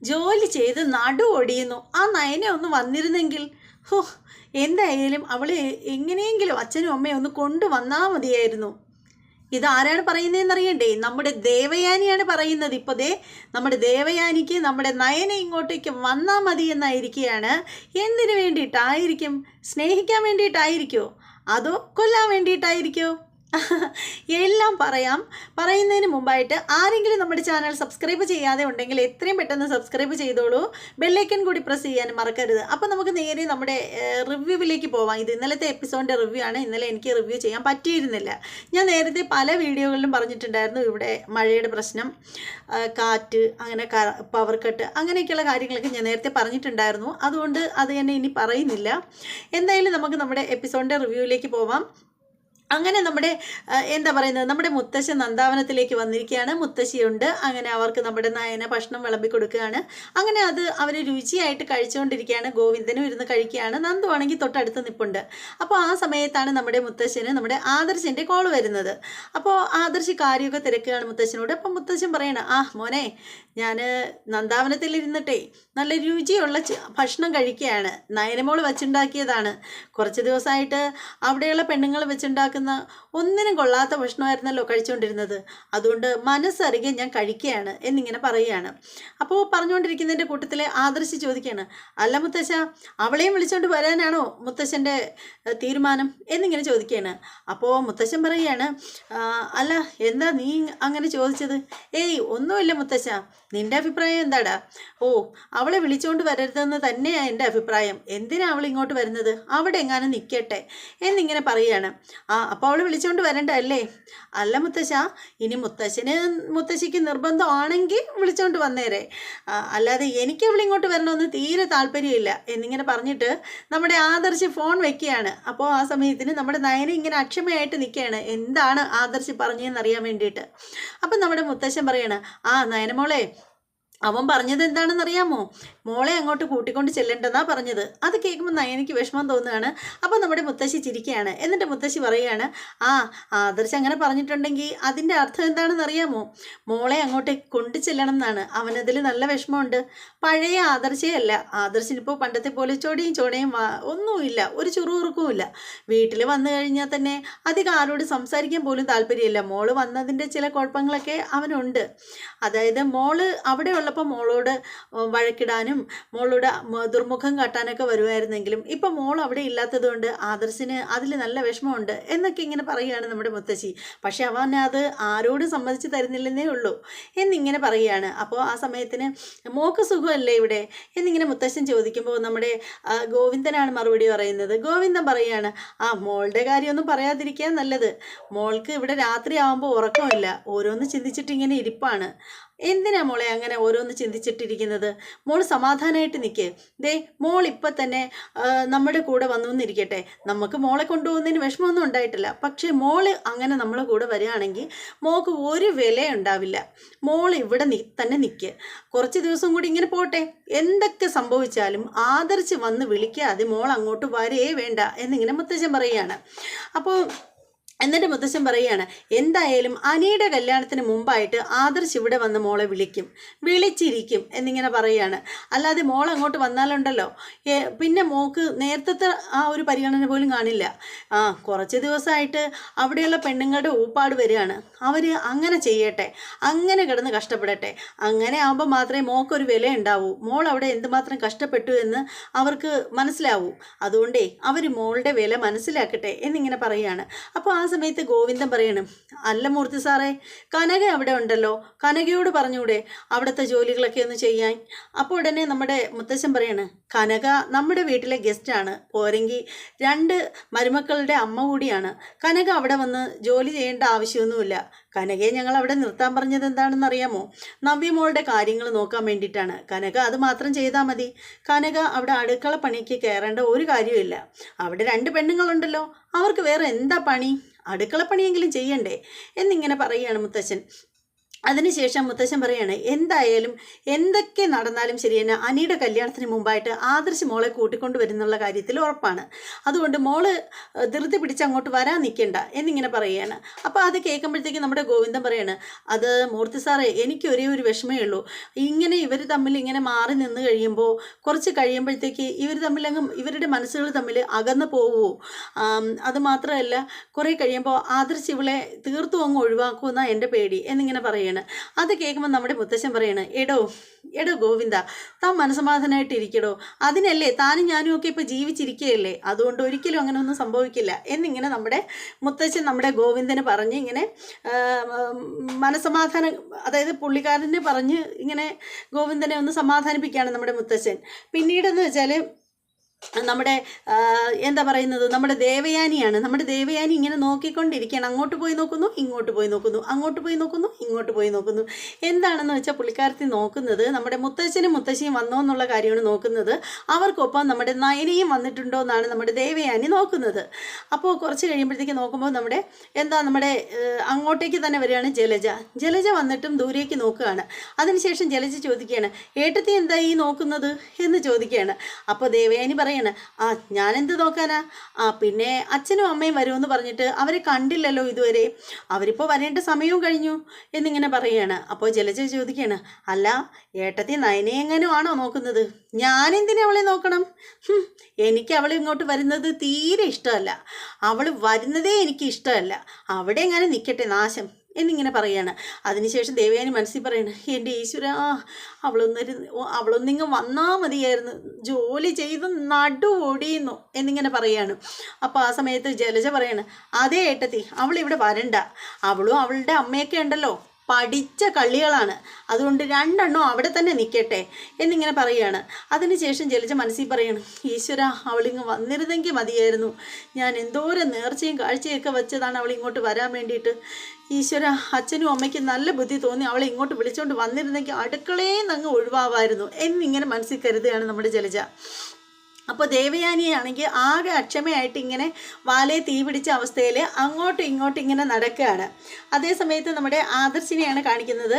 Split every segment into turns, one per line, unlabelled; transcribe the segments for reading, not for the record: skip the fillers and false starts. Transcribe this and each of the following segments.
ജോലി ചെയ്ത് നടു ഒടിയുന്നു. ആ നയന ഒന്ന് വന്നിരുന്നെങ്കിൽ. ഹോ, എന്തായാലും അവളെ എങ്ങനെയെങ്കിലും അച്ഛനും അമ്മയും ഒന്ന് കൊണ്ടുവന്നാൽ മതിയായിരുന്നു. ഇതാരാണ് പറയുന്നതെന്ന് അറിയണ്ടേ? നമ്മുടെ ദേവയാനിയാണ് പറയുന്നത്. ഇപ്പോൾ ദേ നമ്മുടെ ദേവയാനിക്ക് നമ്മുടെ നയന ഇങ്ങോട്ടേക്ക് വന്നാൽ മതി എന്നായിരിക്കുകയാണ്. എന്തിനു വേണ്ടിയിട്ടായിരിക്കും? സ്നേഹിക്കാൻ വേണ്ടിയിട്ടായിരിക്കുമോ? അതോ കൊല്ലാൻ വേണ്ടിയിട്ടായിരിക്കുമോ? എല്ലാം പറയാം. പറയുന്നതിന് മുമ്പായിട്ട് ആരെങ്കിലും നമ്മുടെ ചാനൽ സബ്സ്ക്രൈബ് ചെയ്യാതെ ഉണ്ടെങ്കിൽ എത്രയും പെട്ടെന്ന് സബ്സ്ക്രൈബ് ചെയ്തോളൂ. ബെല്ലൈക്കൻ കൂടി പ്രസ് ചെയ്യാൻ മറക്കരുത്. അപ്പോൾ നമുക്ക് നേരെ നമ്മുടെ റിവ്യൂവിലേക്ക് പോവാം. ഇത് ഇന്നലത്തെ എപ്പിസോഡിൻ്റെ റിവ്യൂ ആണ്. ഇന്നലെ എനിക്ക് റിവ്യൂ ചെയ്യാൻ പറ്റിയിരുന്നില്ല. ഞാൻ നേരത്തെ പല വീഡിയോകളിലും പറഞ്ഞിട്ടുണ്ടായിരുന്നു ഇവിടെ മഴയുടെ പ്രശ്നം, കാറ്റ്, അങ്ങനെ പവർ കട്ട്, അങ്ങനെയൊക്കെയുള്ള കാര്യങ്ങളൊക്കെ ഞാൻ നേരത്തെ പറഞ്ഞിട്ടുണ്ടായിരുന്നു. അതുകൊണ്ട് അത് തന്നെ ഇനി പറയുന്നില്ല. എന്തായാലും നമുക്ക് നമ്മുടെ എപ്പിസോഡിൻ്റെ റിവ്യൂവിലേക്ക് പോവാം. അങ്ങനെ നമ്മുടെ എന്താ പറയുന്നത്, നമ്മുടെ മുത്തശ്ശൻ നന്ദാവനത്തിലേക്ക് വന്നിരിക്കുകയാണ്. മുത്തശ്ശിയുണ്ട്. അങ്ങനെ അവർക്ക് നമ്മുടെ നയന ഭക്ഷണം വിളമ്പി കൊടുക്കുകയാണ്. അങ്ങനെ അത് അവർ രുചിയായിട്ട് കഴിച്ചുകൊണ്ടിരിക്കുകയാണ്. ഗോവിന്ദനും ഇരുന്ന് കഴിക്കുകയാണ്. നന്ദു ആണെങ്കിൽ തൊട്ടടുത്ത് നിൽപ്പുണ്ട്. അപ്പോൾ ആ സമയത്താണ് നമ്മുടെ മുത്തശ്ശന് നമ്മുടെ ആദർശിൻ്റെ കോൾ വരുന്നത്. അപ്പോൾ ആദർശ് കാര്യമൊക്കെ തിരക്കുകയാണ് മുത്തശ്ശനോട്. അപ്പം മുത്തശ്ശൻ പറയണം, ആ മോനെ, ഞാൻ നന്ദാവനത്തിലിരുന്നിട്ടേ നല്ല രുചിയുള്ള ഭക്ഷണം കഴിക്കുകയാണ്. നയനമോൾ വെച്ചുണ്ടാക്കിയതാണ്. കുറച്ച് ദിവസമായിട്ട് അവിടെയുള്ള പെണ്ണുങ്ങൾ വെച്ചുണ്ടാക്കുന്ന ഒന്നിനും കൊള്ളാത്ത ഭക്ഷണമായിരുന്നല്ലോ കഴിച്ചുകൊണ്ടിരുന്നത്. അതുകൊണ്ട് മനസ്സറികെ ഞാൻ കഴിക്കുകയാണ് എന്നിങ്ങനെ പറയുകയാണ്. അപ്പോൾ പറഞ്ഞുകൊണ്ടിരിക്കുന്നതിൻ്റെ കൂട്ടത്തിൽ ആദർശ് ചോദിക്കുകയാണ്, അല്ല മുത്തശ്ശ, അവളെയും വിളിച്ചുകൊണ്ട് വരാനാണോ മുത്തശ്ശൻ്റെ തീരുമാനം എന്നിങ്ങനെ ചോദിക്കുകയാണ്. അപ്പോൾ മുത്തശ്ശൻ പറയുകയാണ്, അല്ല എന്താ നീ അങ്ങനെ ചോദിച്ചത്? ഏയ് ഒന്നുമില്ല മുത്തശ്ശ, നിൻ്റെ അഭിപ്രായം എന്താടാ? ഓ, അവളെ വിളിച്ചുകൊണ്ട് വരരുതെന്ന് തന്നെയാണ് എൻ്റെ അഭിപ്രായം. എന്തിനാണ് അവൾ ഇങ്ങോട്ട് വരുന്നത്? അവിടെ എങ്ങാനും നിൽക്കട്ടെ എന്നിങ്ങനെ പറയുകയാണ്. അപ്പോൾ അവൾ വിളിച്ചുകൊണ്ട് വരണ്ട അല്ലേ? അല്ല മുത്തശ്ശ, ഇനി മുത്തശ്ശിക്ക് നിർബന്ധമാണെങ്കിൽ വിളിച്ചുകൊണ്ട് വന്നേരെ, അല്ലാതെ എനിക്ക് അവളിങ്ങോട്ട് വരണമെന്ന് തീരെ താല്പര്യമില്ല എന്നിങ്ങനെ പറഞ്ഞിട്ട് നമ്മുടെ ആദർശ് ഫോൺ വെക്കുകയാണ്. അപ്പോൾ ആ സമയത്തിന് നമ്മുടെ നയന ഇങ്ങനെ അക്ഷമയായിട്ട് നിൽക്കുകയാണ്, എന്താണ് ആദർശ് പറഞ്ഞതെന്ന് അറിയാൻ വേണ്ടിയിട്ട്. അപ്പം നമ്മുടെ മുത്തശ്ശൻ പറയാണ്, നയനമോളെ, അവൻ പറഞ്ഞത് എന്താണെന്ന് അറിയാമോ? മോളെ അങ്ങോട്ട് കൂട്ടിക്കൊണ്ട് ചെല്ലേണ്ടെന്നാണ് പറഞ്ഞത്. അത് കേൾക്കുമ്പോൾ നയനയ്ക്ക് വിഷമം തോന്നുകയാണ്. അപ്പോൾ നമ്മുടെ മുത്തശ്ശി ചിരിക്കുകയാണ്. എന്നിട്ട് മുത്തശ്ശി പറയുകയാണ്, ആദർശ് അങ്ങനെ പറഞ്ഞിട്ടുണ്ടെങ്കിൽ അതിൻ്റെ അർത്ഥം എന്താണെന്ന് അറിയാമോ? മോളെ അങ്ങോട്ട് കൊണ്ടു ചെല്ലണം എന്നാണ്. അവനതിൽ നല്ല വിഷമമുണ്ട്. പഴയ ആദർശേ അല്ല. ആദർശിനിപ്പോൾ പണ്ടത്തെ പോലെ ചോടയും ഒന്നുമില്ല, ഒരു ചുറുചുറുക്കുമില്ല. വീട്ടിൽ വന്നു കഴിഞ്ഞാൽ തന്നെ അധികം ആരോട് സംസാരിക്കാൻ പോലും താല്പര്യമില്ല. മോള് വന്നതിൻ്റെ ചില കുഴപ്പങ്ങളൊക്കെ അവനുണ്ട്. അതായത് മോള് അവിടെ ഉള്ളപ്പോൾ മോളോട് വഴക്കിടാനും മോളോട് ദുർമുഖം കാട്ടാനൊക്കെ വരുമായിരുന്നെങ്കിലും ഇപ്പം മോൾ അവിടെ ഇല്ലാത്തത് കൊണ്ട് ആദർശിന് അതിൽ നല്ല വിഷമമുണ്ട് എന്നൊക്കെ ഇങ്ങനെ പറയുകയാണ് നമ്മുടെ മുത്തശ്ശി. പക്ഷെ അവൻ അത് ആരോടും സമ്മതിച്ച് തരുന്നില്ലെന്നേ ഉള്ളൂ എന്നിങ്ങനെ പറയുകയാണ്. അപ്പോൾ ആ സമയത്തിന് മോക്ക് സുഖമല്ലേ ഇവിടെ എന്നിങ്ങനെ മുത്തശ്ശൻ ചോദിക്കുമ്പോൾ നമ്മുടെ ഗോവിന്ദനാണ് മറുപടി പറയുന്നത്. ഗോവിന്ദൻ പറയുകയാണ്, മോളുടെ കാര്യമൊന്നും പറയാതിരിക്കാൻ നല്ലത്. മോൾക്ക് ഇവിടെ രാത്രി ആകുമ്പോൾ ഉറക്കമില്ല, ഓരോന്ന് ചിന്തിച്ചിട്ട് ഇങ്ങനെ ഇരിപ്പാണ്. എന്തിനാ മോളെ അങ്ങനെ ഓരോന്ന് ചിന്തിച്ചിട്ടിരിക്കുന്നത്? മോൾ സമാധാനമായിട്ട് നിൽക്ക്. ദേ, മോൾ ഇപ്പം തന്നെ നമ്മുടെ കൂടെ വന്നു എന്നിരിക്കട്ടെ. നമുക്ക് മോളെ കൊണ്ടുപോകുന്നതിന് വിഷമമൊന്നും ഉണ്ടായിട്ടില്ല. പക്ഷേ മോള് അങ്ങനെ നമ്മളെ കൂടെ വരികയാണെങ്കിൽ മോൾക്ക് ഒരു വില ഉണ്ടാവില്ല. മോൾ ഇവിടെ തന്നെ നിൽക്ക്. കുറച്ച് ദിവസം കൂടി ഇങ്ങനെ പോട്ടെ. എന്തൊക്കെ സംഭവിച്ചാലും ആദർശ് വന്ന് വിളിക്കാതെ മോൾ അങ്ങോട്ട് വരേ വേണ്ട എന്നിങ്ങനെ മുത്തശ്ശൻ പറയുകയാണ്. അപ്പോൾ എന്നിട്ട് മുത്തശ്ശൻ പറയുകയാണ്, എന്തായാലും അനിയുടെ കല്യാണത്തിന് മുമ്പായിട്ട് ആദർശ് ഇവിടെ വന്ന് മോളെ വിളിച്ചിരിക്കും എന്നിങ്ങനെ പറയുകയാണ്. അല്ലാതെ മോൾ അങ്ങോട്ട് വന്നാലുണ്ടല്ലോ പിന്നെ മോൾക്ക് നേരത്തെ ആ ഒരു പരിഗണന പോലും കാണില്ല. കുറച്ച് ദിവസമായിട്ട് അവിടെയുള്ള പെണ്ണുങ്ങളുടെ ഊപ്പാട് വരികയാണ്. അവർ അങ്ങനെ ചെയ്യട്ടെ, അങ്ങനെ കിടന്ന് കഷ്ടപ്പെടട്ടെ. അങ്ങനെ ആകുമ്പോൾ മാത്രമേ മോൾക്കൊരു വില ഉണ്ടാവൂ. മോൾ അവിടെ എന്തുമാത്രം കഷ്ടപ്പെട്ടു എന്ന് അവർക്ക് മനസ്സിലാവൂ. അതുകൊണ്ടേ അവർ മോളുടെ വില മനസ്സിലാക്കട്ടെ എന്നിങ്ങനെ പറയുകയാണ്. അപ്പോൾ ആ സമയത്ത് ഗോവിന്ദൻ പറയണം, അല്ല മൂർത്തി സാറേ, കനക അവിടെ ഉണ്ടല്ലോ, കനകയോട് പറഞ്ഞൂടെ അവിടുത്തെ ജോലികളൊക്കെ ഒന്ന് ചെയ്യാൻ? അപ്പോൾ ഉടനെ നമ്മുടെ മുത്തശ്ശൻ പറയാണ്, കനക നമ്മുടെ വീട്ടിലെ ഗസ്റ്റാണ്, പോരെങ്കിൽ 2 മരുമക്കളുടെ അമ്മ കൂടിയാണ്. കനക അവിടെ വന്ന് ജോലി ചെയ്യേണ്ട ആവശ്യമൊന്നുമില്ല. കനകയെ ഞങ്ങൾ അവിടെ നിർത്താൻ പറഞ്ഞത് എന്താണെന്ന് അറിയാമോ? നവ്യമോളുടെ കാര്യങ്ങൾ നോക്കാൻ വേണ്ടിയിട്ടാണ്. കനക അത് മാത്രം ചെയ്താൽ മതി. കനക അവിടെ അടുക്കള പണിക്ക് കയറേണ്ട ഒരു കാര്യമില്ല. അവിടെ 2 പെണ്ണുങ്ങളുണ്ടല്ലോ, അവർക്ക് വേറെ എന്താ പണി? അടുക്കളപ്പണിയെങ്കിലും ചെയ്യണ്ടേ എന്നിങ്ങനെ പറയുകയാണ് മുത്തശ്ശൻ. അതിനുശേഷം മുത്തശ്ശൻ പറയാണ് എന്തായാലും എന്തൊക്കെ നടന്നാലും ശരി തന്നെ അനിയുടെ കല്യാണത്തിന് മുമ്പായിട്ട് ആദർശ് മോളെ കൂട്ടിക്കൊണ്ട് വരുന്നുള്ള കാര്യത്തിൽ ഉറപ്പാണ്. അതുകൊണ്ട് മോള് ധൃതി പിടിച്ച് അങ്ങോട്ട് വരാൻ നിൽക്കണ്ട എന്നിങ്ങനെ പറയുകയാണ്. അപ്പോൾ അത് കേൾക്കുമ്പോഴത്തേക്ക് നമ്മുടെ ഗോവിന്ദൻ പറയാണ്, അത് മൂർത്തി സാറേ, എനിക്ക് ഒരേ ഒരു വിഷമേ ഉള്ളൂ. ഇങ്ങനെ ഇവർ തമ്മിൽ ഇങ്ങനെ മാറി നിന്ന് കഴിയുമ്പോൾ കുറച്ച് കഴിയുമ്പോഴത്തേക്ക് ഇവർ തമ്മിലങ്ങ് ഇവരുടെ മനസ്സുകൾ തമ്മിൽ അകന്നു പോവുമോ? അതുമാത്രമല്ല കുറേ കഴിയുമ്പോൾ ആദർശ് ഇവളെ തീർത്തും അങ്ങ് ഒഴിവാക്കുമെന്നാണ് എൻ്റെ പേടി എന്നിങ്ങനെ പറയുകയാണ്. അത് കേൾക്കുമ്പോൾ നമ്മുടെ മുത്തശ്ശൻ പറയാണ്, എടോ ഗോവിന്ദ, താൻ മനസ്സമാധാനമായിട്ടിരിക്കടോ. അതിനല്ലേ താനും ഞാനും ഒക്കെ ഇപ്പോൾ ജീവിച്ചിരിക്കുകയല്ലേ, അതുകൊണ്ട് ഒരിക്കലും അങ്ങനെ ഒന്നും സംഭവിക്കില്ല എന്നിങ്ങനെ നമ്മുടെ മുത്തശ്ശൻ നമ്മുടെ ഗോവിന്ദന് പറഞ്ഞ് ഇങ്ങനെ മനസ്സമാധാനം, അതായത് പുള്ളിക്കാരനെ പറഞ്ഞ് ഇങ്ങനെ ഗോവിന്ദനെ ഒന്ന് സമാധാനിപ്പിക്കുകയാണ് നമ്മുടെ മുത്തശ്ശൻ. പിന്നീടെന്ന് വെച്ചാൽ നമ്മുടെ എന്താ പറയുന്നത്, നമ്മുടെ ദേവയാനിയാണ്. നമ്മുടെ ദേവയാനി ഇങ്ങനെ നോക്കിക്കൊണ്ടിരിക്കുകയാണ്. അങ്ങോട്ട് പോയി നോക്കുന്നു, ഇങ്ങോട്ട് പോയി നോക്കുന്നു, അങ്ങോട്ട് പോയി നോക്കുന്നു, ഇങ്ങോട്ട് പോയി നോക്കുന്നു. എന്താണെന്ന് വെച്ചാൽ പുള്ളിക്കാരത്തി നോക്കുന്നത് നമ്മുടെ മുത്തശ്ശനും മുത്തശ്ശിയും വന്നോ എന്നുള്ള കാര്യമാണ് നോക്കുന്നത്. അവർക്കൊപ്പം നമ്മുടെ നയനയും വന്നിട്ടുണ്ടോ എന്നാണ് നമ്മുടെ ദേവയാനി നോക്കുന്നത്. അപ്പോൾ കുറച്ച് കഴിയുമ്പോഴത്തേക്ക് നോക്കുമ്പോൾ നമ്മുടെ അങ്ങോട്ടേക്ക് തന്നെ വരികയാണ് ജലജ വന്നിട്ടും ദൂരേക്ക് നോക്കുകയാണ്. അതിനുശേഷം ജലജ ചോദിക്കുകയാണ്, ഏട്ടത്തി എന്താ ഈ നോക്കുന്നത് എന്ന് ചോദിക്കുകയാണ്. അപ്പോൾ ദേവയാനി പറയാണ്, ഞാനെന്ത് നോക്കാനാ, പിന്നെ അച്ഛനും അമ്മയും വരുമെന്ന് പറഞ്ഞിട്ട് അവരെ കണ്ടില്ലല്ലോ ഇതുവരെ, അവരിപ്പോൾ വരേണ്ട സമയവും കഴിഞ്ഞു എന്നിങ്ങനെ പറയുകയാണ്. അപ്പോൾ ജലജ ചോദിക്കുകയാണ്, അല്ല ഏട്ടത്തി നയനെ എങ്ങനെയോ ആണോ നോക്കുന്നത്? ഞാനെന്തിനാ അവളെ നോക്കണം? എനിക്ക് അവൾ ഇങ്ങോട്ട് വരുന്നത് തീരെ ഇഷ്ടമല്ല, അവൾ വരുന്നതേ എനിക്ക് ഇഷ്ടമല്ല, അവിടെ എങ്ങനെ നിൽക്കട്ടെ നാശം എന്നിങ്ങനെ പറയുകയാണ്. അതിനുശേഷം ദേവയാനി മനസ്സിൽ പറയണം, എൻ്റെ ഈശ്വര, അവളൊന്നിങ്ങ് വന്നാൽ മതിയായിരുന്നു, ജോലി ചെയ്ത് നടു ഓടിയുന്നു എന്നിങ്ങനെ പറയുകയാണ്. അപ്പോൾ ആ സമയത്ത് ജലജ പറയാണ്, അതേ ഏട്ടത്തി, അവളിവിടെ വരണ്ട, അവളും അവളുടെ അമ്മയൊക്കെ ഉണ്ടല്ലോ പഠിച്ച കള്ളികളാണ്, അതുകൊണ്ട് രണ്ടെണ്ണം അവിടെ തന്നെ നിൽക്കട്ടെ എന്നിങ്ങനെ പറയുകയാണ്. അതിനുശേഷം ജലജ മനസ്സിൽ പറയണം, ഈശ്വര, അവളിങ്ങ് വന്നിരുന്നെങ്കിൽ മതിയായിരുന്നു, ഞാൻ എന്തോരം നേർച്ചയും കാഴ്ചയൊക്കെ വെച്ചതാണ് അവളിങ്ങോട്ട് വരാൻ വേണ്ടിയിട്ട്. ഈശ്വര, അച്ഛനും അമ്മയ്ക്കും നല്ല ബുദ്ധി തോന്നി അവളെ ഇങ്ങോട്ട് വിളിച്ചുകൊണ്ട് വന്നിരുന്നെങ്കിൽ അടുക്കളയിൽ നിന്ന് അങ്ങ് ഒഴിവാവായിരുന്നു എന്നിങ്ങനെ മനസ്സിൽ കരുതുകയാണ് നമ്മുടെ ജലജ. അപ്പോൾ ദേവയാനിയാണെങ്കിൽ ആകെ അക്ഷമയായിട്ട് ഇങ്ങനെ വാലയെ തീ പിടിച്ച അവസ്ഥയിൽ അങ്ങോട്ടും ഇങ്ങോട്ടും ഇങ്ങനെ നടക്കുകയാണ്. അതേ സമയത്ത് നമ്മുടെ ആദർശിനെയാണ് കാണിക്കുന്നത്.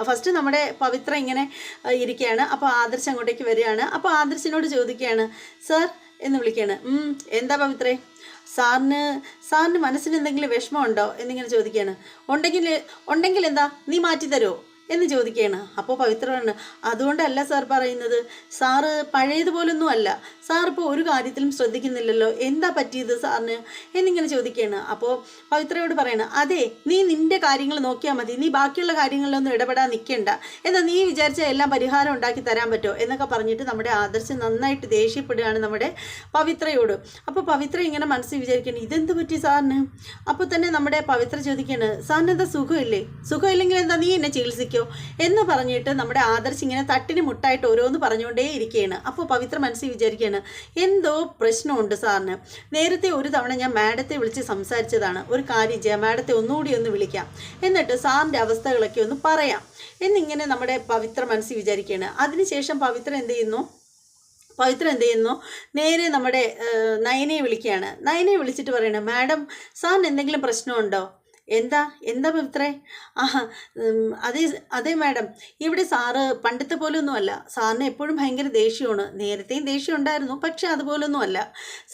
ഫസ്റ്റ് നമ്മുടെ പവിത്ര ഇങ്ങനെ ഇരിക്കുകയാണ്. അപ്പോൾ ആദർശ് അങ്ങോട്ടേക്ക് വരികയാണ്. അപ്പോൾ ആദർശിനോട് ചോദിക്കുകയാണ്, സാർ എന്ന് വിളിക്കുകയാണ്. എന്താ പവിത്രേ, സാറിന് മനസ്സിന് എന്തെങ്കിലും വിഷമമുണ്ടോ എന്നിങ്ങനെ ചോദിക്കുകയാണ്. ഉണ്ടെങ്കിൽ എന്താ, നീ മാറ്റിത്തരുമോ എന്ന് ചോദിക്കുകയാണ്. അപ്പോൾ പവിത്ര പറഞ്ഞു, അതുകൊണ്ടല്ല സാർ പറയുന്നത്, സാറ് പഴയതുപോലൊന്നും അല്ല, സാറിപ്പോൾ ഒരു കാര്യത്തിലും ശ്രദ്ധിക്കുന്നില്ലല്ലോ, എന്താ പറ്റിയത് സാറിന് എന്നിങ്ങനെ ചോദിക്കുകയാണ്. അപ്പോൾ പവിത്രയോട് പറയണം, അതെ, നീ നിൻ്റെ കാര്യങ്ങൾ നോക്കിയാൽ മതി, നീ ബാക്കിയുള്ള കാര്യങ്ങളിലൊന്നും ഇടപെടാൻ നിൽക്കേണ്ട, എന്നാൽ നീ വിചാരിച്ച എല്ലാം പരിഹാരം ഉണ്ടാക്കി തരാൻ പറ്റുമോ എന്നൊക്കെ പറഞ്ഞിട്ട് നമ്മുടെ ആദർശ് നന്നായിട്ട് ദേഷ്യപ്പെടുകയാണ് നമ്മുടെ പവിത്രയോട്. അപ്പോൾ പവിത്ര ഇങ്ങനെ മനസ്സിൽ വിചാരിക്കണം, ഇതെന്ത് പറ്റി സാറിന്? അപ്പോൾ തന്നെ നമ്മുടെ പവിത്ര ചോദിക്കുകയാണ്, സാറിന് എന്താ സുഖമില്ലെങ്കിൽ എന്താ നീ എന്നെ ചികിത്സിക്കും എന്ന് പറഞ്ഞിട്ട് നമ്മുടെ ആദർശ് ഇങ്ങനെ തട്ടിന് മുട്ടായിട്ട് ഓരോന്ന് പറഞ്ഞുകൊണ്ടേ ഇരിക്കുകയാണ്. അപ്പോൾ പവിത്ര മനസ്സിൽ വിചാരിക്കുകയാണ്, എന്തോ പ്രശ്നമുണ്ട് സാറിന്. നേരത്തെ ഒരു തവണ ഞാൻ മാഡത്തെ വിളിച്ച് സംസാരിച്ചതാണ്, ഒരു കാര്യം ചെയ്യാം, മാഡത്തെ ഒന്നുകൂടി ഒന്ന് വിളിക്കാം, എന്നിട്ട് സാറിൻ്റെ അവസ്ഥകളൊക്കെ ഒന്ന് പറയാം എന്നിങ്ങനെ നമ്മുടെ പവിത്ര മനസ്സിൽ വിചാരിക്കുകയാണ്. അതിനുശേഷം പവിത്ര എന്ത് ചെയ്യുന്നു, നേരെ നമ്മുടെ നയനയെ വിളിക്കുകയാണ്. നയനയെ വിളിച്ചിട്ട് പറയണം, മാഡം, സാറിന് എന്തെങ്കിലും പ്രശ്നമുണ്ടോ? എന്താ പവിത്രേ? അതെ മാഡം, ഇവിടെ സാറ് പണ്ടത്തെ പോലൊന്നുമല്ല, സാറിന് എപ്പോഴും ഭയങ്കര ദേഷ്യമാണ്, നേരത്തെയും ദേഷ്യം ഉണ്ടായിരുന്നു, പക്ഷെ അതുപോലൊന്നുമല്ല,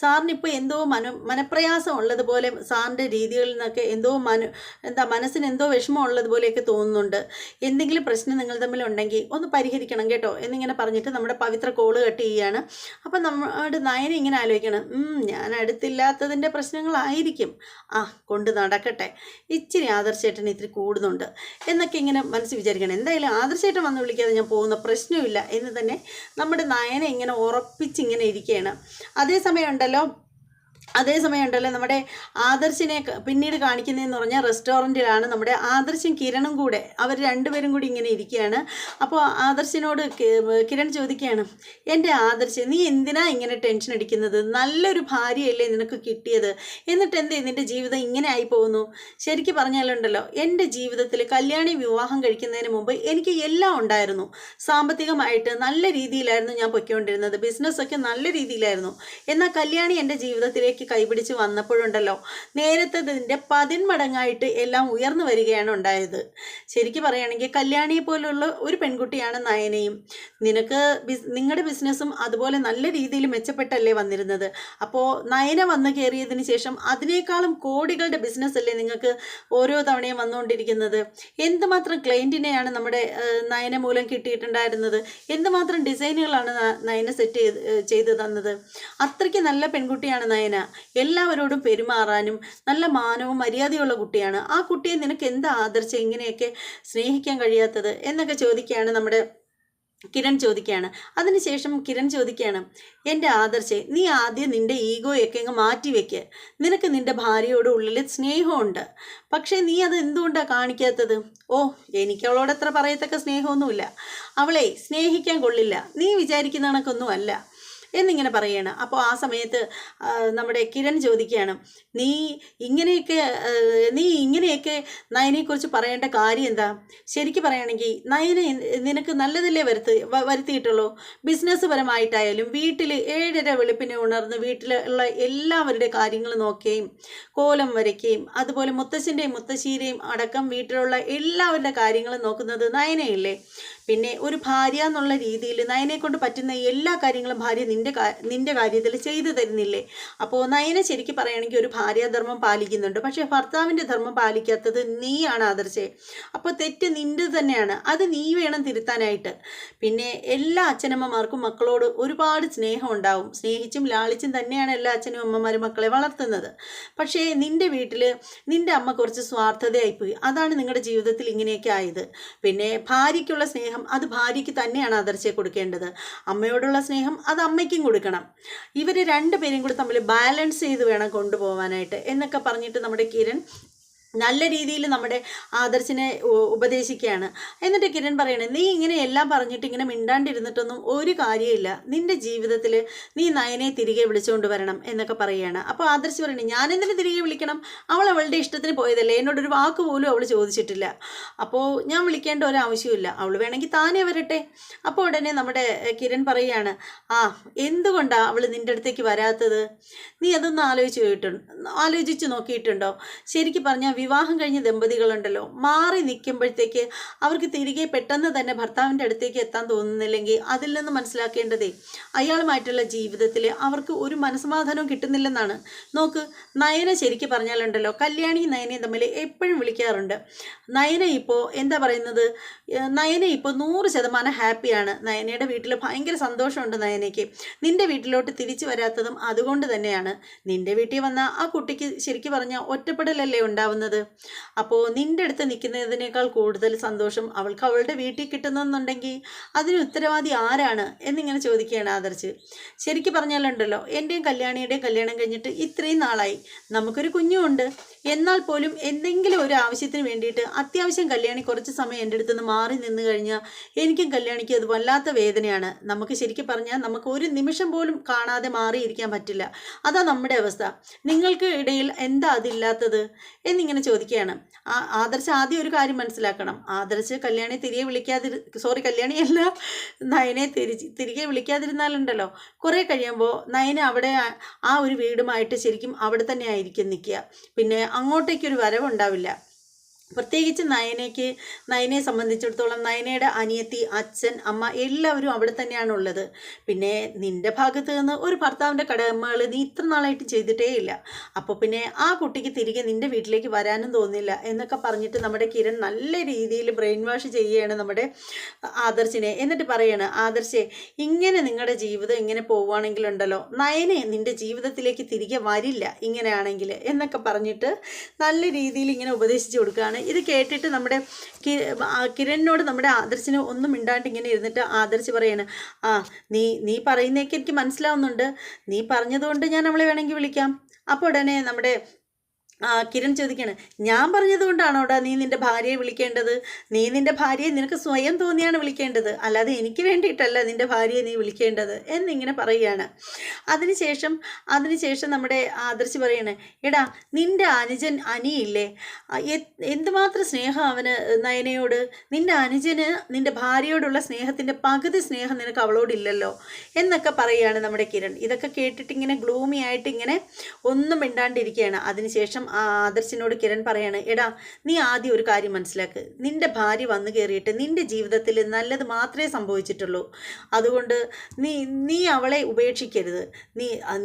സാറിനിപ്പോൾ എന്തോ മനപ്രയാസം ഉള്ളതുപോലെ, സാറിൻ്റെ രീതികളിൽ നിന്നൊക്കെ എന്തോ മനസ്സിന് എന്തോ വിഷമം ഉള്ളതുപോലെയൊക്കെ തോന്നുന്നുണ്ട്, എന്തെങ്കിലും പ്രശ്നം നിങ്ങൾ തമ്മിലുണ്ടെങ്കിൽ ഒന്ന് പരിഹരിക്കണം കേട്ടോ എന്നിങ്ങനെ പറഞ്ഞിട്ട് നമ്മുടെ പവിത്ര കോള് കട്ട് ചെയ്യുകയാണ്. അപ്പം നമ്മുടെ നയന ഇങ്ങനെ ആലോചിക്കണം, ഞാൻ അടുത്തില്ലാത്തതിൻ്റെ പ്രശ്നങ്ങളായിരിക്കും, കൊണ്ട് നടക്കട്ടെ, ഇച്ചിരി ആദർശേട്ടൻ ഇത്തിരി കൂടുന്നുണ്ട് എന്നൊക്കെ ഇങ്ങനെ മനസ്സിൽ വിചാരിക്കണം. എന്തായാലും ആദർശേട്ടൻ വന്ന് വിളിക്കാതെ ഞാൻ പോകുന്ന പ്രശ്നമില്ല എന്ന് തന്നെ നമ്മുടെ നയന ഇങ്ങനെ ഉറപ്പിച്ചിങ്ങനെ ഇരിക്കുകയാണ്. അതേസമയം ഉണ്ടല്ലോ നമ്മുടെ ആദർശിനെ പിന്നീട് കാണിക്കുന്നതെന്ന് പറഞ്ഞാൽ റെസ്റ്റോറൻറ്റിലാണ് നമ്മുടെ ആദർശും കിരണും കൂടെ, അവർ രണ്ടുപേരും കൂടി ഇങ്ങനെ ഇരിക്കുകയാണ്. അപ്പോൾ ആദർശിനോട് കിരൺ ചോദിക്കുകയാണ്, എൻ്റെ ആദർശ്, നീ എന്തിനാ ഇങ്ങനെ ടെൻഷൻ അടിക്കുന്നത്? നല്ലൊരു ഭാര്യയല്ലേ നിനക്ക് കിട്ടിയത്, എന്നിട്ട് എന്തേ നിൻ്റെ ജീവിതം ഇങ്ങനെ ആയി പോകുന്നു? ശരിക്കും പറഞ്ഞാലുണ്ടല്ലോ, എൻ്റെ ജീവിതത്തിൽ കല്യാണി വിവാഹം കഴിക്കുന്നതിന് മുമ്പ് എനിക്ക് എല്ലാം ഉണ്ടായിരുന്നു, സാമ്പത്തികമായിട്ട് നല്ല രീതിയിലായിരുന്നു ഞാൻ പൊയ്ക്കൊണ്ടിരുന്നത്, ബിസിനസ്സൊക്കെ നല്ല രീതിയിലായിരുന്നു. എന്നാൽ കല്യാണി എൻ്റെ ജീവിതത്തിലേക്ക് വീട്ടിലേക്ക് കൈപിടിച്ച് വന്നപ്പോഴുണ്ടല്ലോ നേരത്തതിൻ്റെ 10 മടങ്ങായിട്ട് എല്ലാം ഉയർന്നു വരികയാണ് ഉണ്ടായത്. ശരിക്കും പറയുകയാണെങ്കിൽ കല്യാണിയെ പോലുള്ള ഒരു പെൺകുട്ടിയാണ് നയനയും. നിനക്ക് നിങ്ങളുടെ ബിസിനസ്സും അതുപോലെ നല്ല രീതിയിൽ മെച്ചപ്പെട്ടല്ലേ വന്നിരുന്നത്. അപ്പോൾ നയന വന്നു കയറിയതിന് ശേഷം അതിനേക്കാളും കോടികളുടെ ബിസിനസ് അല്ലേ നിങ്ങൾക്ക് ഓരോ തവണയും വന്നുകൊണ്ടിരിക്കുന്നത്. എന്തുമാത്രം ക്ലയൻറ്റിനെയാണ് നമ്മുടെ നയന മൂലം കിട്ടിയിട്ടുണ്ടായിരുന്നത്. എന്തുമാത്രം ഡിസൈനുകളാണ് നയന സെറ്റ് ചെയ്ത് തന്നത്. അത്രയ്ക്ക് നല്ല പെൺകുട്ടിയാണ് നയന. എല്ലാവരോടും പെരുമാറാനും നല്ല മാനവും മര്യാദയുള്ള കുട്ടിയാണ്. ആ കുട്ടിയെ നിനക്ക് എന്താ ആദർശം ഇങ്ങനെയൊക്കെ സ്നേഹിക്കാൻ കഴിയാത്തത് എന്നൊക്കെ ചോദിക്കുകയാണ് നമ്മുടെ കിരൺ ചോദിക്കുകയാണ്. അതിനുശേഷം കിരൺ ചോദിക്കുകയാണ്, എൻ്റെ ആദർശേ, നീ ആദ്യം നിൻ്റെ ഈഗോയൊക്കെ അങ്ങ് മാറ്റി വെക്ക്. നിനക്ക് നിൻ്റെ ഭാര്യയോട് ഉള്ളിൽ സ്നേഹമുണ്ട്. പക്ഷേ നീ അത് എന്തുകൊണ്ടാണ് കാണിക്കാത്തത്? ഓ, എനിക്ക് അവളോട് അത്ര പറയത്തക്ക സ്നേഹമൊന്നുമില്ല. അവളെ സ്നേഹിക്കാൻ കൊള്ളില്ല. നീ വിചാരിക്കുന്ന കണക്കൊന്നുമല്ല എന്നിങ്ങനെ പറയുകയാണ്. അപ്പോൾ ആ സമയത്ത് നമ്മുടെ കിരൺ ചോദിക്കുകയാണ്, നീ ഇങ്ങനെയൊക്കെ നയനെക്കുറിച്ച് പറയേണ്ട കാര്യം എന്താ? ശരിക്കും പറയുകയാണെങ്കിൽ നയനെ നിനക്ക് നല്ലതല്ലേ വരുത്തിയിട്ടുള്ളൂ. ബിസിനസ് പരമായിട്ടായാലും വീട്ടിൽ 7:30 വെളുപ്പിനെ ഉണർന്ന് വീട്ടിലുള്ള എല്ലാവരുടെ കാര്യങ്ങൾ നോക്കുകയും കോലം വരയ്ക്കുകയും അതുപോലെ മുത്തശ്ശൻ്റെയും മുത്തശ്ശീരെയും അടക്കം വീട്ടിലുള്ള എല്ലാവരുടെ കാര്യങ്ങളും നോക്കുന്നത് നയനയല്ലേ. പിന്നെ ഒരു ഭാര്യ എന്നുള്ള രീതിയിൽ നയനെ കൊണ്ട് പറ്റുന്ന എല്ലാ കാര്യങ്ങളും ഭാര്യ നിന്റെ കാര്യത്തിൽ ചെയ്തു തരുന്നില്ലേ? അപ്പോൾ നയനെ ശരിക്കും പറയുകയാണെങ്കിൽ ഒരു ഭാര്യാധർമ്മം പാലിക്കുന്നുണ്ട്. പക്ഷേ ഭർത്താവിൻ്റെ ധർമ്മം പാലിക്കാത്തത് നീയാണ് ആദർശേ. അപ്പോൾ തെറ്റ് നിൻ്റെ തന്നെയാണ്. അത് നീ വേണം തിരുത്താനായിട്ട്. പിന്നെ എല്ലാ അച്ഛനമ്മമാർക്കും മക്കളോട് ഒരുപാട് സ്നേഹം ഉണ്ടാവും. സ്നേഹിച്ചും ലാളിച്ചും തന്നെയാണ് എല്ലാ അച്ഛനും അമ്മമാരും മക്കളെ വളർത്തുന്നത്. പക്ഷേ നിൻ്റെ വീട്ടിൽ നിൻ്റെ അമ്മ കുറച്ച് സ്വാർത്ഥതയായിപ്പോയി. അതാണ് നിങ്ങളുടെ ജീവിതത്തിൽ ഇങ്ങനെയൊക്കെ ആയത്. പിന്നെ ഭാര്യയ്ക്കുള്ള സ്നേഹം അത് ഭാര്യയ്ക്ക് തന്നെയാണ് ആദർശയെ കൊടുക്കേണ്ടത്. അമ്മയോടുള്ള സ്നേഹം അത് അമ്മയ്ക്കും കൊടുക്കണം. ഇവർ രണ്ടുപേരും കൂടി തമ്മിൽ ബാലൻസ് ചെയ്ത് വേണം കൊണ്ടുപോകാനായിട്ട് എന്നൊക്കെ പറഞ്ഞിട്ട് നമ്മുടെ കിരൺ നല്ല രീതിയിൽ നമ്മുടെ ആദർശിനെ ഉപദേശിക്കുകയാണ്. എന്നിട്ട് കിരൺ പറയണേ, നീ ഇങ്ങനെ എല്ലാം പറഞ്ഞിട്ട് ഇങ്ങനെ മിണ്ടാണ്ടിരുന്നിട്ടൊന്നും ഒരു കാര്യമില്ല. നിൻ്റെ ജീവിതത്തിൽ നീ നയനെ തിരികെ വിളിച്ചുകൊണ്ട് വരണം എന്നൊക്കെ പറയുകയാണ്. അപ്പോൾ ആദർശ് പറയണേ, ഞാനെന്തിനു തിരികെ വിളിക്കണം? അവൾ അവളുടെ ഇഷ്ടത്തിന് പോയതല്ലേ. എന്നോടൊരു വാക്ക് പോലും അവൾ ചോദിച്ചിട്ടില്ല. അപ്പോൾ ഞാൻ വിളിക്കേണ്ട ഒരു ആവശ്യമില്ല. അവൾ വേണമെങ്കിൽ താനേ വരട്ടെ. അപ്പോൾ ഉടനെ നമ്മുടെ കിരൺ പറയുകയാണ്, എന്തുകൊണ്ടാണ് അവൾ നിൻ്റെ അടുത്തേക്ക് വരാത്തത്? നീ അതൊന്ന് ആലോചിച്ച് നോക്കിയിട്ടുണ്ടോ? ശരിക്കും പറഞ്ഞാൽ വിവാഹം കഴിഞ്ഞ ദമ്പതികളുണ്ടല്ലോ, മാറി നിൽക്കുമ്പോഴത്തേക്ക് അവർക്ക് തിരികെ പെട്ടെന്ന് തന്നെ ഭർത്താവിൻ്റെ അടുത്തേക്ക് എത്താൻ തോന്നുന്നില്ലെങ്കിൽ അതിൽ നിന്ന് മനസ്സിലാക്കേണ്ടതേ അയാളുമായിട്ടുള്ള ജീവിതത്തിൽ അവർക്ക് ഒരു മനസ്സമാധാനവും കിട്ടുന്നില്ലെന്നാണ്. നോക്ക്, നയന ശരിക്കും പറഞ്ഞാലുണ്ടല്ലോ, കല്യാണി നയനയും തമ്മിൽ എപ്പോഴും വിളിക്കാറുണ്ട്. നയന ഇപ്പോൾ എന്താ പറയുന്നത്, നയന ഇപ്പോൾ 100% ഹാപ്പിയാണ്. നയനയുടെ വീട്ടിൽ ഭയങ്കര സന്തോഷമുണ്ട് നയനയ്ക്ക്. നിൻ്റെ വീട്ടിലോട്ട് തിരിച്ചു വരാത്തതും അതുകൊണ്ട് തന്നെയാണ്. നിൻ്റെ വീട്ടിൽ വന്ന ആ കുട്ടിക്ക് ശരിക്കും പറഞ്ഞാൽ ഒറ്റപ്പെടലല്ലേ ഉണ്ടാവുന്നത്. അപ്പോൾ നിൻ്റെ അടുത്ത് നിൽക്കുന്നതിനേക്കാൾ കൂടുതൽ സന്തോഷം അവൾക്ക് അവളുടെ വീട്ടിൽ കിട്ടുന്നെന്നുണ്ടെങ്കിൽ അതിന് ഉത്തരവാദി ആരാണ് എന്നിങ്ങനെ ചോദിക്കുകയാണ് ആദർശ്. ശരിക്കും പറഞ്ഞാലുണ്ടല്ലോ, എൻ്റെയും കല്യാണിയുടെയും കല്യാണം കഴിഞ്ഞിട്ട് ഇത്രയും നാളായി. നമുക്കൊരു കുഞ്ഞുമുണ്ട്. എന്നാൽ പോലും എന്തെങ്കിലും ഒരു ആവശ്യത്തിന് വേണ്ടിയിട്ട് അത്യാവശ്യം കല്യാണി കുറച്ച് സമയം എൻ്റെ അടുത്ത് നിന്ന് മാറി നിന്ന് കഴിഞ്ഞാൽ എനിക്കും കല്യാണിക്കും അത് വല്ലാത്ത വേദനയാണ്. നമുക്ക് ശരിക്കും പറഞ്ഞാൽ നമുക്ക് ഒരു നിമിഷം പോലും കാണാതെ മാറിയിരിക്കാൻ പറ്റില്ല. അതാ നമ്മുടെ അവസ്ഥ. നിങ്ങൾക്ക് ഇടയിൽ എന്താ അതില്ലാത്തത് എന്നിങ്ങനെ ചോദിക്കുകയാണ്. ആദർശ് ആദ്യം ഒരു കാര്യം മനസ്സിലാക്കണം. ആദർശ് കല്യാണി കല്യാണിയല്ല, നയനെ തിരികെ വിളിക്കാതിരുന്നാലുണ്ടല്ലോ കുറേ കഴിയുമ്പോൾ നയന അവിടെ ആ ഒരു വീടുമായിട്ട് ശരിക്കും അവിടെ തന്നെ ആയിരിക്കും നിൽക്കുക. പിന്നെ അങ്ങോട്ടേക്കൊരു വരവുണ്ടാവില്ല. പ്രത്യേകിച്ച് നയനയെ സംബന്ധിച്ചിടത്തോളം നയനയുടെ അനിയത്തി, അച്ഛൻ, അമ്മ എല്ലാവരും അവിടെ തന്നെയാണുള്ളത്. പിന്നെ നിൻ്റെ ഭാഗത്ത് നിന്ന് ഒരു ഭർത്താവിൻ്റെ കടമകൾ നീ ഇത്ര നാളായിട്ട് ചെയ്തിട്ടേ ഇല്ല. അപ്പോൾ പിന്നെ ആ കുട്ടിക്ക് തിരികെ നിൻ്റെ വീട്ടിലേക്ക് വരാനും തോന്നില്ല എന്നൊക്കെ പറഞ്ഞിട്ട് നമ്മുടെ കിരൺ നല്ല രീതിയിൽ ബ്രെയിൻ വാഷ് ചെയ്യുകയാണ് നമ്മുടെ ആദർശിനെ. എന്നിട്ട് പറയാണ്, ആദർശേ, ഇങ്ങനെ നിങ്ങളുടെ ജീവിതം ഇങ്ങനെ പോവുകയാണെങ്കിലുണ്ടല്ലോ നയനെ നിൻ്റെ ജീവിതത്തിലേക്ക് തിരികെ വരില്ല ഇങ്ങനെയാണെങ്കിൽ എന്നൊക്കെ പറഞ്ഞിട്ട് നല്ല രീതിയിൽ ഇങ്ങനെ ഉപദേശിച്ചു കൊടുക്കുകയാണ്. ഇത് കേട്ടിട്ട് നമ്മുടെ കിരണിനോട് നമ്മുടെ ആദർശിന് ഒന്നും മിണ്ടാണ്ട് ഇങ്ങനെ ഇരുന്നിട്ട് ആദർശ് പറയാണ്, നീ പറയുന്നതൊക്കെ എനിക്ക് മനസ്സിലാവുന്നുണ്ട്. നീ പറഞ്ഞതുകൊണ്ട് ഞാൻ അവളെ വേണമെങ്കിൽ വിളിക്കാം. അപ്പോൾ ഉടനെ നമ്മുടെ കിരൺ ചോദിക്കാണ്, ഞാൻ പറഞ്ഞത് കൊണ്ടാണോടാ നീ നിൻ്റെ ഭാര്യയെ വിളിക്കേണ്ടത്? നീ നിൻ്റെ ഭാര്യയെ നിനക്ക് സ്വയം തോന്നിയാണ് വിളിക്കേണ്ടത്, അല്ലാതെ എനിക്ക് വേണ്ടിയിട്ടല്ല നിൻ്റെ ഭാര്യയെ നീ വിളിക്കേണ്ടത് എന്നിങ്ങനെ പറയുകയാണ്. അതിനുശേഷം നമ്മുടെ ആദർശ് പറയാണ്, എടാ നിൻ്റെ അനുജൻ അനിയില്ലേ, എന്തുമാത്രം സ്നേഹം അവന് നയനയോട്. നിൻ്റെ അനുജന് നിൻ്റെ ഭാര്യയോടുള്ള സ്നേഹത്തിൻ്റെ പകുതി സ്നേഹം നിനക്ക് അവളോടില്ലല്ലോ എന്നൊക്കെ പറയുകയാണ് നമ്മുടെ കിരൺ. ഇതൊക്കെ കേട്ടിട്ട് ഇങ്ങനെ ഗ്ലൂമി ആയിട്ട് ഇങ്ങനെ ഒന്നും മിണ്ടാണ്ടിരിക്കുകയാണ്. അതിനുശേഷം ആദർശിനോട് കിരൺ പറയാണ്, എടാ നീ ആദ്യം ഒരു കാര്യം മനസ്സിലാക്ക്, നിൻ്റെ ഭാര്യ വന്നു കയറിയിട്ട് നിൻ്റെ ജീവിതത്തിൽ നല്ലത് മാത്രമേ സംഭവിച്ചിട്ടുള്ളൂ. അതുകൊണ്ട് നീ അവളെ ഉപേക്ഷിക്കരുത്.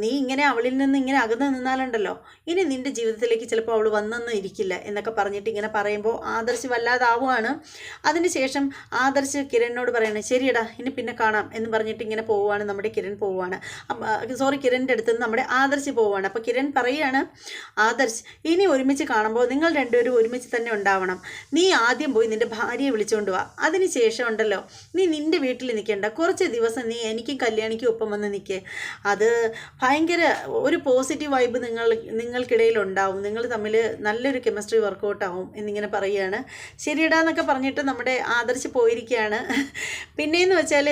നീ ഇങ്ങനെ അവളിൽ നിന്ന് ഇങ്ങനെ അകന്നു നിന്നാലുണ്ടല്ലോ, ഇനി നിൻ്റെ ജീവിതത്തിലേക്ക് ചിലപ്പോൾ അവൾ വന്നെന്ന് ഇരിക്കില്ല എന്നൊക്കെ പറഞ്ഞിട്ട് ഇങ്ങനെ പറയുമ്പോൾ ആദർശ് വല്ലാതാവുകയാണ്. അതിനുശേഷം ആദർശ് കിരണിനോട് പറയാണ്, ശരിയടാ ഇനി പിന്നെ കാണാം എന്ന് പറഞ്ഞിട്ട് ഇങ്ങനെ പോവുകയാണ്. നമ്മുടെ കിരൺ പോവുകയാണ്, കിരണിൻ്റെ അടുത്ത് നിന്ന് നമ്മുടെ ആദർശ് പോവുകയാണ്. അപ്പോൾ കിരൺ പറയുകയാണ്, ആദർശ് ഇനി ഒരുമിച്ച് കാണുമ്പോൾ നിങ്ങൾ രണ്ടുപേരും ഒരുമിച്ച് തന്നെ ഉണ്ടാവണം. നീ ആദ്യം പോയി നിൻ്റെ ഭാര്യയെ വിളിച്ചുകൊണ്ട് വാ. അതിനുശേഷം ഉണ്ടല്ലോ നീ നിൻ്റെ വീട്ടിൽ നിൽക്കേണ്ട, കുറച്ച് ദിവസം നീ എനിക്കും കല്യാണിക്കും ഒപ്പം വന്ന് നിൽക്കേ. അത് ഭയങ്കര ഒരു പോസിറ്റീവ് വൈബ് നിങ്ങൾക്കിടയിൽ ഉണ്ടാവും, നിങ്ങൾ തമ്മിൽ നല്ലൊരു കെമിസ്ട്രി വർക്കൗട്ട് ആവും എന്നിങ്ങനെ പറയുകയാണ്. ശരിയടാന്നൊക്കെ പറഞ്ഞിട്ട് നമ്മുടെ ആദർശ് പോയിരിക്കുകയാണ്. പിന്നെയെന്ന് വെച്ചാൽ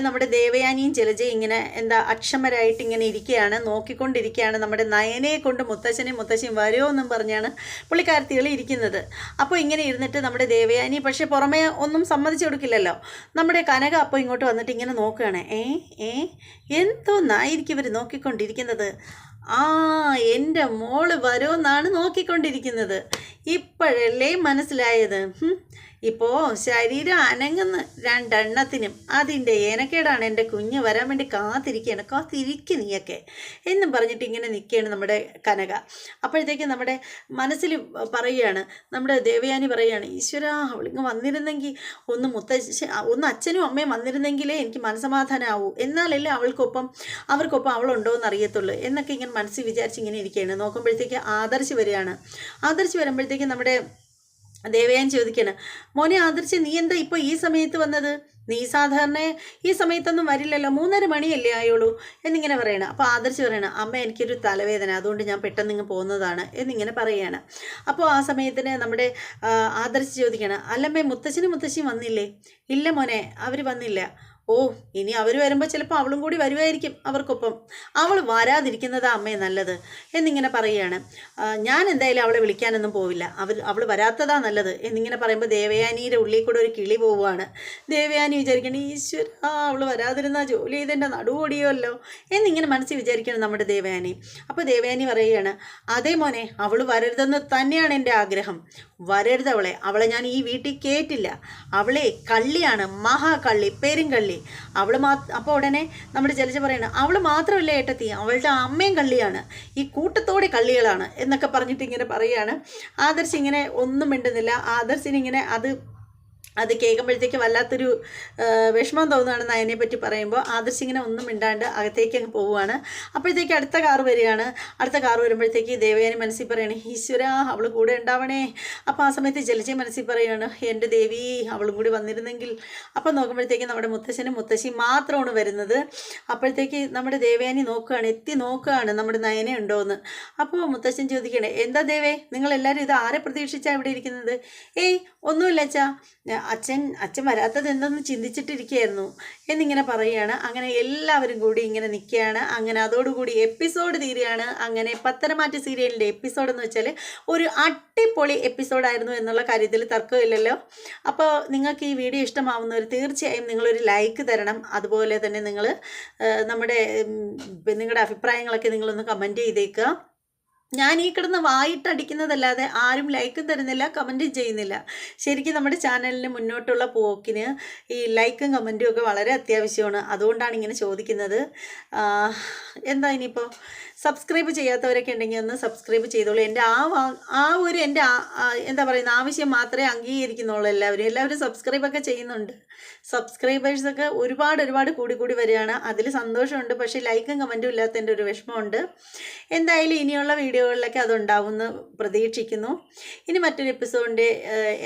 നമ്മുടെ ദേവയാനിയും ജലജയും ഇങ്ങനെ അക്ഷമരായിട്ട് ഇങ്ങനെ ഇരിക്കുകയാണ്, നോക്കിക്കൊണ്ടിരിക്കുകയാണ്. നമ്മുടെ നയനയെ കൊണ്ട് മുത്തശ്ശിയും വരുമോ എന്നും പറഞ്ഞാണ് പുള്ളിക്കാരത്തികൾ ഇരിക്കുന്നത്. അപ്പോൾ ഇങ്ങനെ ഇരുന്നിട്ട് നമ്മുടെ ദേവയാനി പക്ഷേ പുറമേ ഒന്നും സമ്മതിച്ചു കൊടുക്കില്ലല്ലോ. നമ്മുടെ കനക അപ്പോൾ ഇങ്ങോട്ട് വന്നിട്ട് ഇങ്ങനെ നോക്കുകയാണ്. എന്തോന്നായിരിക്കും ഇവർ നോക്കിക്കൊണ്ടിരിക്കുന്നത്? എൻ്റെ മോള് വരുമെന്നാണ് നോക്കിക്കൊണ്ടിരിക്കുന്നത്. ഇപ്പോഴല്ലേ മനസ്സിലായത്. ഇപ്പോൾ ശരീരം അനങ്ങുന്ന രണ്ടെണ്ണത്തിനും അതിൻ്റെ ഏനക്കേടാണ്. എൻ്റെ കുഞ്ഞ് വരാൻ വേണ്ടി കാത്തിരിക്കുക നീയൊക്കെ എന്നും പറഞ്ഞിട്ട് ഇങ്ങനെ നിൽക്കുകയാണ് നമ്മുടെ കനക. അപ്പോഴത്തേക്കും നമ്മുടെ മനസ്സിൽ പറയുകയാണ്, നമ്മുടെ ദേവയാനി പറയുകയാണ്, ഈശ്വര അവളിങ്ങ് വന്നിരുന്നെങ്കിൽ ഒന്ന് അച്ഛനും അമ്മയും വന്നിരുന്നെങ്കിലേ എനിക്ക് മനസ്സമാധാനമാവൂ, എന്നാലല്ലേ അവർക്കൊപ്പം അവളുണ്ടോ എന്ന് അറിയത്തുള്ളൂ എന്നൊക്കെ ഇങ്ങനെ മനസ്സിൽ വിചാരിച്ച് ഇങ്ങനെ ഇരിക്കുകയാണ്. നോക്കുമ്പോഴത്തേക്ക് ആദർശ് വരികയാണ്. ആദർശ് വരുമ്പോഴത്തേക്കും നമ്മുടെ ദേവയാനി ചോദിക്കുകയാണ്, മോനെ ആദർശ് നീ എന്താ ഇപ്പോൾ ഈ സമയത്ത് വന്നത്? നീ സാധാരണ ഈ സമയത്തൊന്നും വരില്ലല്ലോ, 3:30 മണിയല്ലേ ആയുള്ളൂ എന്നിങ്ങനെ പറയണം. അപ്പോൾ ആദർശ് പറയണം, അമ്മ എനിക്കൊരു തലവേദന, അതുകൊണ്ട് ഞാൻ പെട്ടെന്ന് ഇങ്ങ് പോകുന്നതാണ് എന്നിങ്ങനെ പറയുകയാണ്. അപ്പോൾ ആ സമയത്തിന് നമ്മുടെ ആദർശ് ചോദിക്കണം, അല്ലമ്മേ മുത്തശ്ശിയും വന്നില്ലേ? ഇല്ല മോനെ, അവർ വന്നില്ല. ഇനി അവർ വരുമ്പോൾ ചിലപ്പോൾ അവളും കൂടി വരുമായിരിക്കും അവർക്കൊപ്പം. അവൾ വരാതിരിക്കുന്നതാ അമ്മേ നല്ലത് എന്നിങ്ങനെ പറയുകയാണ്. ഞാൻ എന്തായാലും അവളെ വിളിക്കാനൊന്നും പോവില്ല, അവൾ വരാത്തതാ നല്ലത് എന്നിങ്ങനെ പറയുമ്പോൾ ദേവയാനിയുടെ ഉള്ളിൽ കൂടെ ഒരു കിളി പോവുകയാണ്. ദേവയാനി വിചാരിക്കണം, ഈശ്വര അവൾ വരാതിരുന്ന ജോലി ചെയ്തെൻ്റെ നടുവൊടിയുമല്ലോ എന്നിങ്ങനെ മനസ്സിൽ വിചാരിക്കണം നമ്മുടെ ദേവയാനി. അപ്പോൾ ദേവയാനി പറയുകയാണ്, അതേ മോനെ, അവൾ വരരുതെന്ന് തന്നെയാണ് എൻ്റെ ആഗ്രഹം. വരരുത് അവളെ ഞാൻ ഈ വീട്ടിൽ കേറ്റില്ല. അവളെ കള്ളിയാണ്, മഹാകള്ളി, പെരുങ്കള്ളി. അപ്പോൾ ഉടനെ നമ്മുടെ ജലജ പറയണം, അവൾ മാത്രമല്ല ഏട്ടത്തി, അവളുടെ അമ്മയും കള്ളിയാണ്, ഈ കൂട്ടത്തോടെ കള്ളികളാണ് എന്നൊക്കെ പറഞ്ഞിട്ട് ഇങ്ങനെ പറയുകയാണ്. ആദർശ് ഇങ്ങനെ ഒന്നും മിണ്ടുന്നില്ല. ആദർശിനിങ്ങനെ അത് കേൾക്കുമ്പോഴത്തേക്ക് വല്ലാത്തൊരു വിഷമം തോന്നുകയാണ് നയനെ പറ്റി പറയുമ്പോൾ. ആദർശ് ഇങ്ങനെ ഒന്നും മിണ്ടാണ്ട് അകത്തേക്ക് അങ്ങ് പോവുകയാണ്. അപ്പോഴത്തേക്ക് അടുത്ത കാർ വരികയാണ്. അടുത്ത കാർ വരുമ്പോഴത്തേക്ക് ദേവയാനി മനസ്സിൽ പറയണേ, ഈശ്വര അവൾ കൂടെ ഉണ്ടാവണേ. അപ്പോൾ ആ സമയത്ത് ജലജ മനസ്സിൽ പറയുകയാണ്, എൻ്റെ ദേവി അവളും കൂടി വന്നിരുന്നെങ്കിൽ. അപ്പം നോക്കുമ്പോഴത്തേക്ക് നമ്മുടെ മുത്തശ്ശിയും മാത്രമാണ് വരുന്നത്. അപ്പോഴത്തേക്ക് നമ്മുടെ ദേവയാനി എത്തി നോക്കുകയാണ് നമ്മുടെ നയനെ ഉണ്ടോയെന്ന്. അപ്പോൾ മുത്തശ്ശൻ ചോദിക്കണേ, എന്താ ദേവേ നിങ്ങളെല്ലാവരും ഇത് ആരെ പ്രതീക്ഷിച്ചാണ് ഇവിടെ ഇരിക്കുന്നത്? ഒന്നുമില്ല അച്ഛാ, അച്ഛൻ വരാത്തത് എന്തെന്ന് ചിന്തിച്ചിട്ടിരിക്കുകയായിരുന്നു എന്നിങ്ങനെ പറയുകയാണ്. അങ്ങനെ എല്ലാവരും കൂടി ഇങ്ങനെ നിൽക്കുകയാണ്. അങ്ങനെ അതോടുകൂടി എപ്പിസോഡ് തീരുകയാണ്. അങ്ങനെ പത്തനംമാറ്റ് സീരിയലിൻ്റെ എപ്പിസോഡ് എന്ന് വെച്ചാൽ ഒരു അടിപൊളി എപ്പിസോഡായിരുന്നു എന്നുള്ള കാര്യത്തിൽ തർക്കമില്ലല്ലോ. അപ്പോൾ നിങ്ങൾക്ക് ഈ വീഡിയോ ഇഷ്ടമാവുന്നവർ തീർച്ചയായും നിങ്ങളൊരു ലൈക്ക് തരണം. അതുപോലെ തന്നെ നിങ്ങളുടെ അഭിപ്രായങ്ങളൊക്കെ നിങ്ങളൊന്ന് കമൻറ്റ് ചെയ്തേക്കുക. ഞാൻ ഈ കിടന്ന് വായിട്ടടിക്കുന്നതല്ലാതെ ആരും ലൈക്കും തരുന്നില്ല, കമൻറ്റും ചെയ്യുന്നില്ല. ശരിക്കും നമ്മുടെ ചാനലിന് മുന്നോട്ടുള്ള പോക്കിന് ഈ ലൈക്കും കമൻറ്റും ഒക്കെ വളരെ അത്യാവശ്യമാണ്. അതുകൊണ്ടാണ് ഇങ്ങനെ ചോദിക്കുന്നത്. എന്താ ഇനിയിപ്പോൾ സബ്സ്ക്രൈബ് ചെയ്യാത്തവരൊക്കെ ഉണ്ടെങ്കിൽ ഒന്ന് സബ്സ്ക്രൈബ് ചെയ്തോളൂ. എൻ്റെ എന്താ പറയുന്ന ആവശ്യം മാത്രമേ അംഗീകരിക്കുന്നുള്ളൂ. എല്ലാവരും സബ്സ്ക്രൈബൊക്കെ ചെയ്യുന്നുണ്ട്. സബ്സ്ക്രൈബേഴ്സൊക്കെ ഒരുപാട് കൂടി വരികയാണ്. അതിൽ സന്തോഷമുണ്ട്. പക്ഷേ ലൈക്കും കമൻറ്റും ഇല്ലാത്തതിൻ്റെ ഒരു വിഷമമുണ്ട്. എന്തായാലും ഇനിയുള്ള വീഡിയോ വീഡിയോകളിലൊക്കെ അതുണ്ടാവുമെന്ന് പ്രതീക്ഷിക്കുന്നു. ഇനി മറ്റൊരു എപ്പിസോഡിൻ്റെ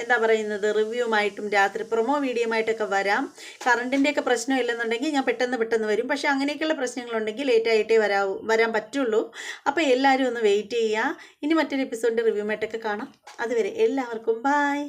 എന്താ പറയുന്നത് റിവ്യൂമായിട്ടും രാത്രി പ്രൊമോ വീഡിയോയുമായിട്ടൊക്കെ വരാം. കറണ്ടിൻ്റെയൊക്കെ പ്രശ്നം ഇല്ലെന്നുണ്ടെങ്കിൽ ഞാൻ പെട്ടെന്ന് വരും. പക്ഷേ അങ്ങനെയൊക്കെയുള്ള പ്രശ്നങ്ങളുണ്ടെങ്കിൽ ലേറ്റായിട്ടേ വരാൻ പറ്റുള്ളൂ. അപ്പോൾ എല്ലാവരും ഒന്ന് വെയിറ്റ് ചെയ്യുക. ഇനി മറ്റൊരു എപ്പിസോഡിൻ്റെ റിവ്യൂമായിട്ടൊക്കെ കാണാം. അതുവരെ എല്ലാവർക്കും ബൈ.